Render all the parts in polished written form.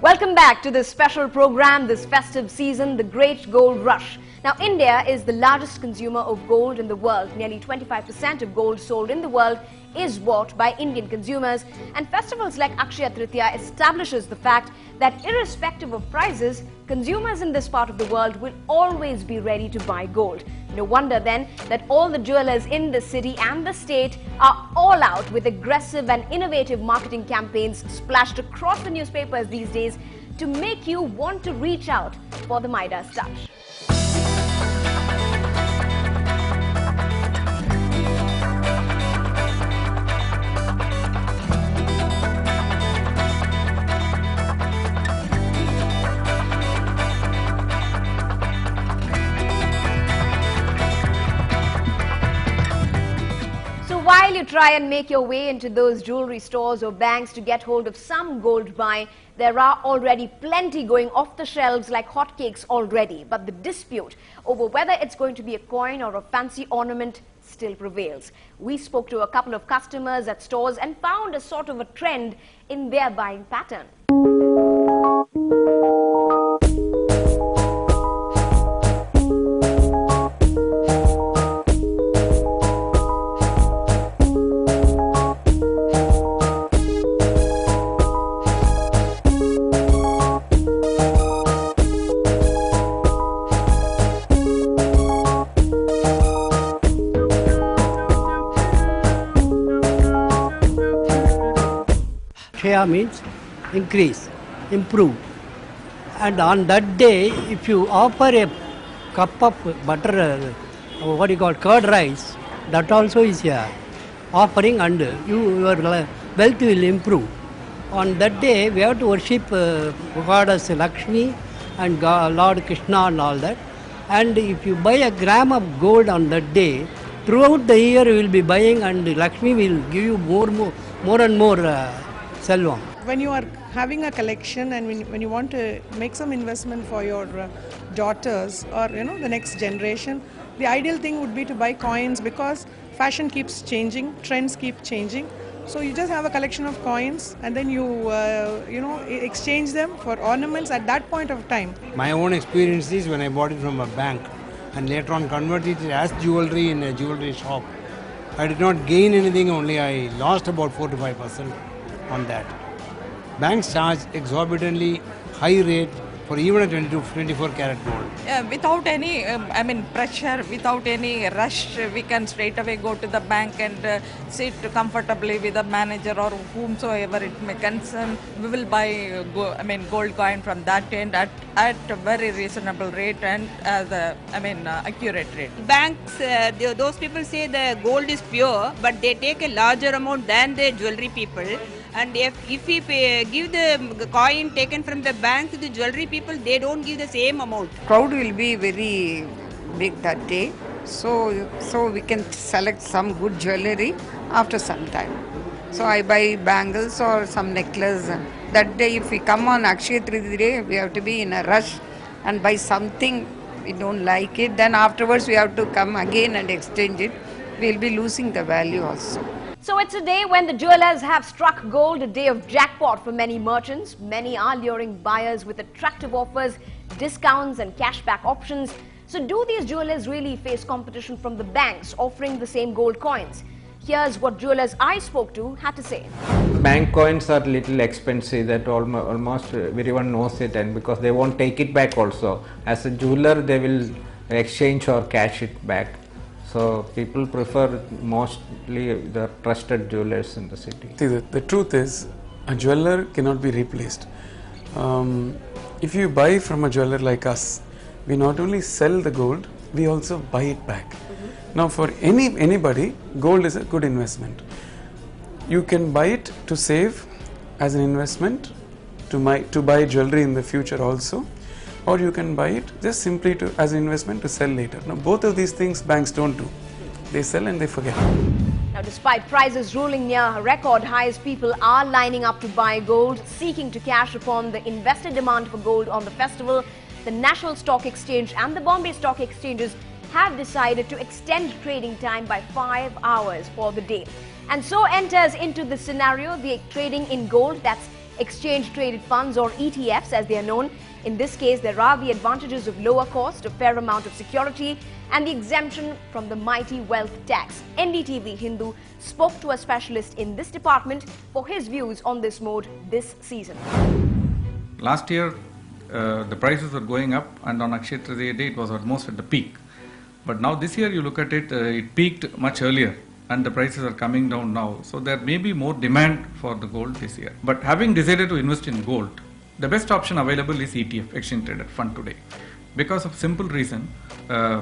Welcome back to this special program, this festive season, the Great Gold Rush. Now, India is the largest consumer of gold in the world. Nearly 25% of gold sold in the world is bought by Indian consumers. And festivals like Akshaya Trithya establishes the fact that irrespective of prices, consumers in this part of the world will always be ready to buy gold. No wonder then that all the jewelers in the city and the state are all out with aggressive and innovative marketing campaigns splashed across the newspapers these days to make you want to reach out for the Midas touch. While you try and make your way into those jewelry stores or banks to get hold of some gold buy, there are already plenty going off the shelves like hotcakes already. But the dispute over whether it's going to be a coin or a fancy ornament still prevails. We spoke to a couple of customers at stores and found a sort of a trend in their buying pattern. Akshaya means increase, improve. And on that day, if you offer a cup of butter, what do you call curd rice, that also is a offering, and your wealth will improve. On that day, we have to worship Goddess Lakshmi and Lord Krishna and all that. And if you buy a gram of gold on that day, throughout the year you will be buying, and Lakshmi will give you more and more selvam. When you are having a collection and when you want to make some investment for your daughters or the next generation, the ideal thing would be to buy coins, because fashion keeps changing, trends keep changing. So you just have a collection of coins and then you exchange them for ornaments at that point of time. My own experience is when I bought it from a bank and later on converted it as jewellery in a jewellery shop. I did not gain anything, only I lost about 4 to 5% on that. Banks charge exorbitantly high rate for even a 24 karat gold. Without any pressure, without any rush, we can straight away go to the bank and sit comfortably with the manager or whomsoever it may concern. We will buy gold coin from that end at a very reasonable rate and accurate rate. Banks, those people say the gold is pure, but they take a larger amount than the jewelry people. And if we give the coin taken from the bank to the jewelry people, they don't give the same amount. Crowd will be very big that day, so we can select some good jewelry after some time. So I buy bangles or some necklace. That day, if we come on Akshaya Trithya, we have to be in a rush and buy something. We don't like it, then afterwards we have to come again and exchange it. We will be losing the value also. So it's a day when the jewelers have struck gold, a day of jackpot for many merchants. Many are luring buyers with attractive offers, discounts and cashback options. So do these jewelers really face competition from the banks offering the same gold coins? Here's what jewelers I spoke to had to say. Bank coins are little expensive, that almost everyone knows it, and because they won't take it back also. As a jeweler, they will exchange or cash it back. So people prefer mostly the trusted jewelers in the city. See, the truth is, a jeweler cannot be replaced. If you buy from a jeweler like us, we not only sell the gold, we also buy it back. Now for anybody, gold is a good investment. You can buy it to save as an investment, to buy jewelry in the future also, or you can buy it just simply as an investment to sell later. Now both of these things banks don't do. They sell and they forget. Now despite prices ruling near record highs, people are lining up to buy gold, seeking to cash upon the investor demand for gold on the festival. The National Stock Exchange and the Bombay Stock Exchanges have decided to extend trading time by 5 hours for the day. And so enters into the scenario the trading in gold that's exchange traded funds or ETFs as they are known. In this case, there are the advantages of lower cost, a fair amount of security and the exemption from the mighty wealth tax. NDTV Hindu spoke to a specialist in this department for his views on this mode this season. Last year, the prices were going up, and on Akshaya Trithya day it was almost at the peak. But now this year you look at it, it peaked much earlier and the prices are coming down now. So there may be more demand for the gold this year. But having decided to invest in gold, the best option available is ETF, exchange traded fund today. Because of simple reason,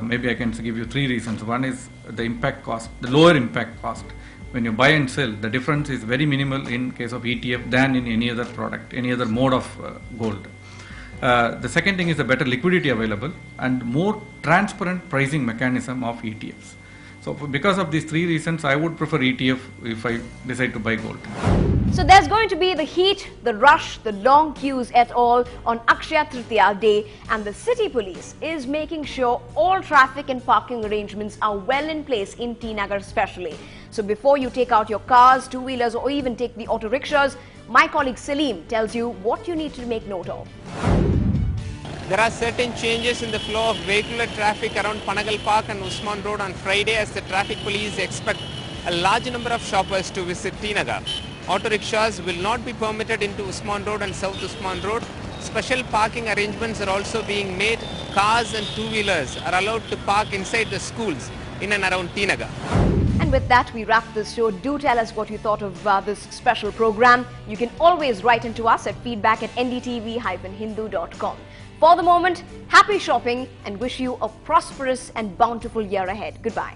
maybe I can give you 3 reasons. One is the impact cost, the lower impact cost. When you buy and sell, the difference is very minimal in case of ETF than in any other product, any other mode of gold. The second thing is the better liquidity available and more transparent pricing mechanism of ETFs. So because of these 3 reasons, I would prefer ETF if I decide to buy gold. So there's going to be the heat, the rush, the long queues et al. On Akshaya Trithya day, and the city police is making sure all traffic and parking arrangements are well in place in T Nagar especially. So before you take out your cars, two-wheelers or even take the auto rickshaws, my colleague Salim tells you what you need to make note of. There are certain changes in the flow of vehicular traffic around Panagal Park and Usman Road on Friday, as the traffic police expect a large number of shoppers to visit T Nagar. Auto rickshaws will not be permitted into Usman Road and South Usman Road. Special parking arrangements are also being made. Cars and two-wheelers are allowed to park inside the schools in and around T Nagar. And with that, we wrap this show. Do tell us what you thought of this special program. You can always write into us at feedback@ndtv-hindu.com. For the moment, happy shopping and wish you a prosperous and bountiful year ahead. Goodbye.